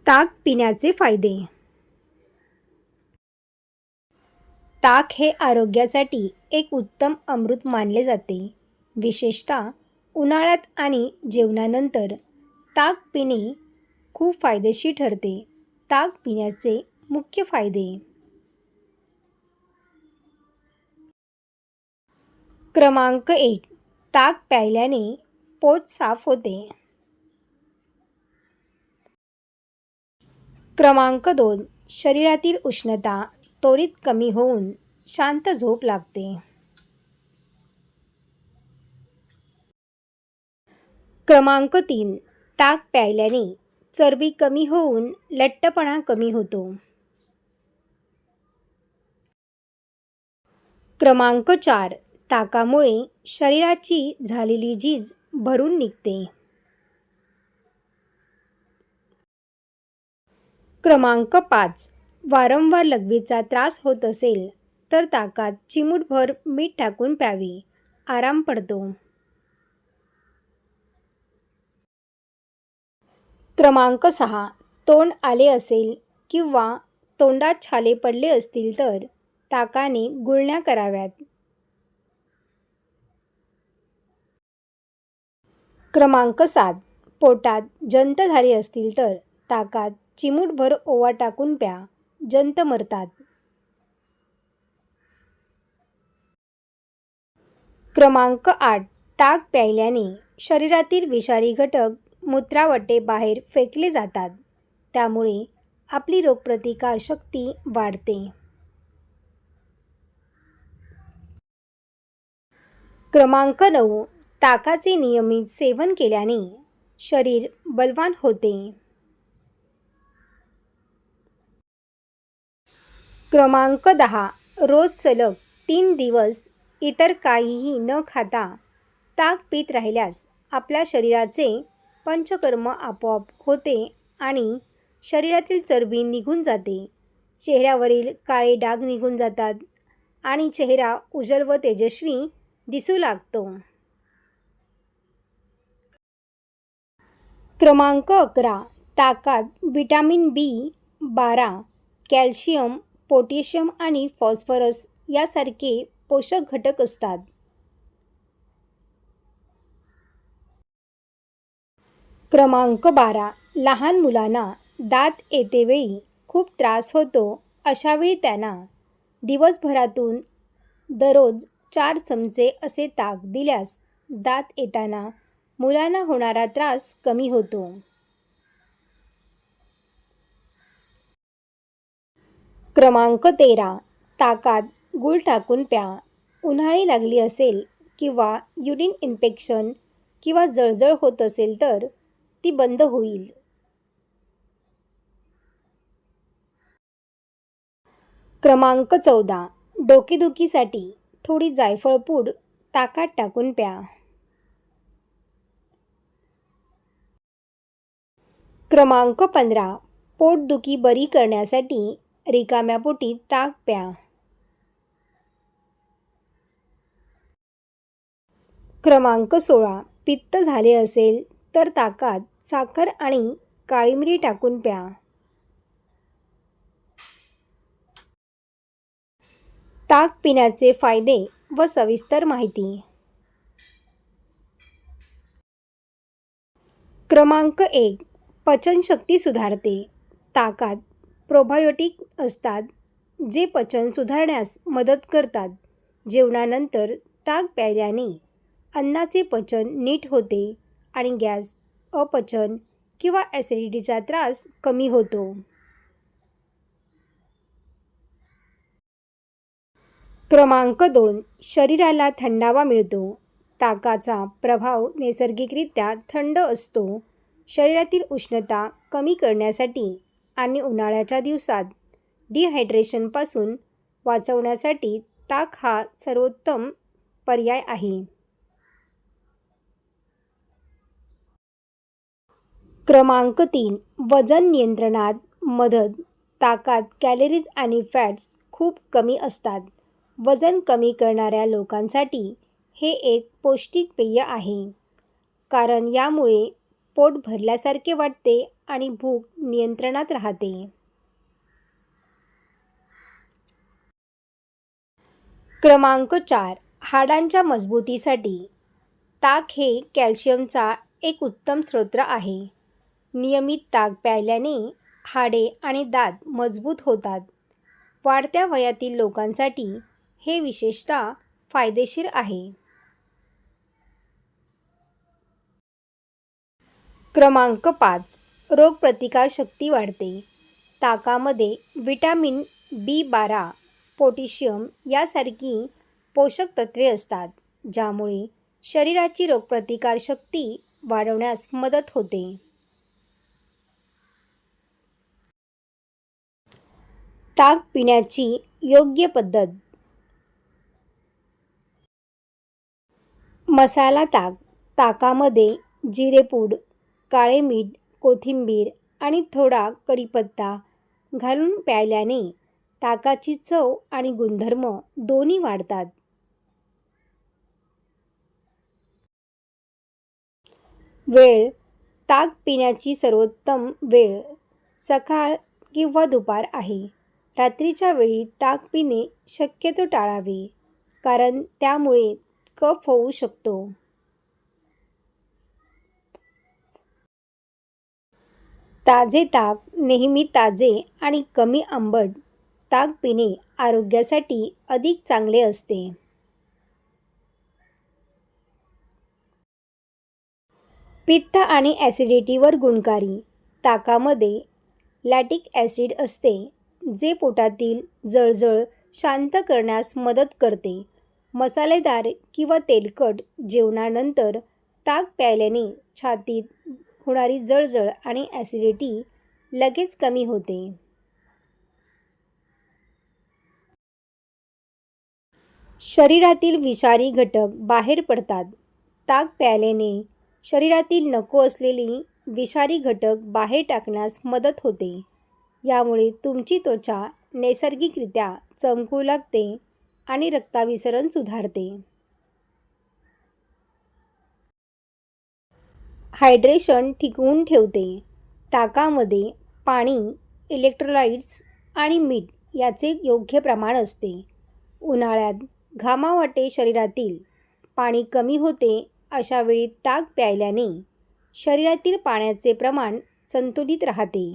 ताक पिण्याचे फायदे. ताक हे आरोग्यासाठी एक उत्तम अमृत मानले जाते. विशेषतः उन्हाळ्यात आणि जेवणानंतर ताक पिणे खूप फायदेशीर ठरते. ताक पिण्याचे मुख्य फायदे. क्रमांक 1. ताक प्यायल्याने पोट साफ होते. क्रमांक 2. शरीरातील उष्णता त्वरित कमी होऊन शांत झोप लागते. क्रमांक 3. ताक प्यायल्याने चरबी कमी होऊन लठ्ठपणा कमी होतो. क्रमांक 4. ताकामुळे शरीराची झालेली झीज भरून निघते. क्रमांक 5. वारंवार लघवीचा त्रास होत असेल तर ताकात चिमूटभर मीठ टाकून प्यावे, आराम पडतो. क्रमांक 6. तोंड आले असेल किंवा तोंडात छाले पडले असतील तर ताकाने गुळण्या कराव्यात. क्रमांक 7. पोटात जंत झाले असतील तर ताकात चिमूटभर ओवा टाकून प्या, जंत मरतात. क्रमांक 8. ताक प्यायल्याने शरीरातील विषारी घटक मूत्रावाटे बाहेर फेकले जातात, त्यामुळे आपली रोगप्रतिकारशक्ती वाढते. क्रमांक 9. ताकाचे नियमित सेवन केल्याने शरीर बलवान होते. क्रमांक 10. रोज सलग 3 दिवस इतर काहीही न खाता ताक पीत राहिल्यास आपल्या शरीराचे पंचकर्म आपोआप होते आणि शरीरातील चरबी निघून जाते. चेहऱ्यावरील काळे डाग निघून जातात आणि चेहरा उज्ज्वल व तेजस्वी दिसू लागतो. क्रमांक 11. ताकात व्हिटॅमिन B12, कॅल्शियम, पोटॅशियम आणि फॉस्फरस यासारखे पोषक घटक असतात. क्रमांक 12. लहान मुलांना दात येतेवेळी खूप त्रास होतो, अशावेळी त्यांना दिवसभरातून दररोज 4 चमचे असे ताक दिल्यास दात येताना मुलांना होणारा त्रास कमी होतो. क्रमांक 13. ताकात गूळ टाकून प्या. उन्हाळी लागली असेल किंवा युरिन इन्फेक्शन किंवा जळजळ होत असेल तर ती बंद होईल. क्रमांक 14. डोकेदुखीसाठी थोडी जायफळ पूड ताकात टाकून प्या. क्रमांक 15. पोटदुखी बरी करण्यासाठी रिकाम्या पोटी ताक प्या. क्रमांक 16. पित्त झाले असेल तर ताकात साखर आणि काळी मिरी टाकून प्या. ताक पिण्याचे फायदे व सविस्तर माहिती. क्रमांक 1. पचनशक्ती सुधारते. ताकात प्रोबायोटिक असतात जे पचन सुधारण्यास मदत करतात. जेवणानंतर ताक प्यायल्याने अन्नाचे पचन नीट होते आणि गॅस, अपचन किंवा ॲसिडिटीचा त्रास कमी होतो. क्रमांक 2. शरीराला थंडावा मिळतो. ताकाचा प्रभाव नैसर्गिकरित्या थंड असतो. शरीरातील उष्णता कमी करण्यासाठी आणि उन्हाळ्याच्या दिवसात डिहायड्रेशनपासून वाचवण्यासाठी ताक हा सर्वोत्तम पर्याय आहे. क्रमांक 3. वजन नियंत्रणात मदत. ताकात कॅलरीज आणि फॅट्स खूप कमी असतात. वजन कमी करणाऱ्या लोकांसाठी हे एक पौष्टिक पेय आहे, कारण यामुळे पोट भरल्यासारखे वाटते आणि भूक नियंत्रणात राहते. क्रमांक 4. हाडांच्या मजबूतीसाठी ताक हे कॅल्शियमचा एक उत्तम स्रोत आहे. नियमित ताक प्यायल्याने हाडे आणि दात मजबूत होतात. वाढत्या वयातील लोकांसाठी हे विशेषतः फायदेशीर आहे. क्रमांक 5. रोगप्रतिकारशक्ती वाढते. ताकामध्ये विटॅमिन B12, पोटॅशियम यासारखी पोषक तत्वे असतात, ज्यामुळे शरीराची रोगप्रतिकारशक्ती वाढवण्यास मदत होते. ताक पिण्याची योग्य पद्धत. मसाला ताक. ताकामध्ये जिरेपूड, काळे मीठ, कोथिंबीर आणि थोडा कढीपत्ता घालून प्यायल्याने ताकाची चव आणि गुणधर्म दोन्ही वाढतात. वेळ. ताक पिण्याची सर्वोत्तम वेळ सकाळ किंवा दुपार आहे. रात्रीच्या वेळी ताक पिणे शक्यतो टाळावे, कारण त्यामुळे कफ होऊ शकतो. ताजे ताक. नेहमी ताजे आणि कमी आंबट ताक पिणे आरोग्यासाठी अधिक चांगले असते. पित्त आणि ॲसिडिटीवर गुणकारी. ताकामध्ये लॅक्टिक ॲसिड असते, जे पोटातील जळजळ शांत करण्यास मदत करते. मसालेदार किंवा तेलकट जेवणानंतर ताक प्यायल्याने छातीत होणारी जळजळ आणि ॲसिडिटी लगेच कमी होते. शरीरातील विषारी घटक बाहेर पडतात. ताक प्यायल्याने शरीरातील नको असलेली विषारी घटक बाहेर टाकण्यास मदत होते. यामुळे तुमची त्वचा नैसर्गिकरित्या चमकू लागते आणि रक्ताभिसरण सुधारते. हायड्रेशन टिकवून ठेवते. ताकामध्ये पाणी, इलेक्ट्रोलाइट्स आणि मीठ याचे योग्य प्रमाण असते. उन्हाळ्यात घामावाटे शरीरातील पाणी कमी होते, अशा वेळी ताक प्यायल्याने शरीरातील पाण्याचे प्रमाण संतुलित राहते.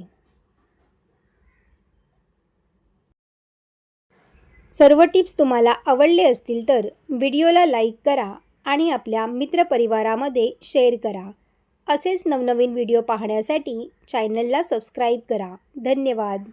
सर्व टिप्स तुम्हाला आवडले असतील तर व्हिडिओला लाईक करा आणि आपल्या मित्रपरिवारामध्ये शेअर करा. असेच नवनवीन व्हिडिओ पाहण्यासाठी चॅनलला सबस्क्राईब करा. धन्यवाद.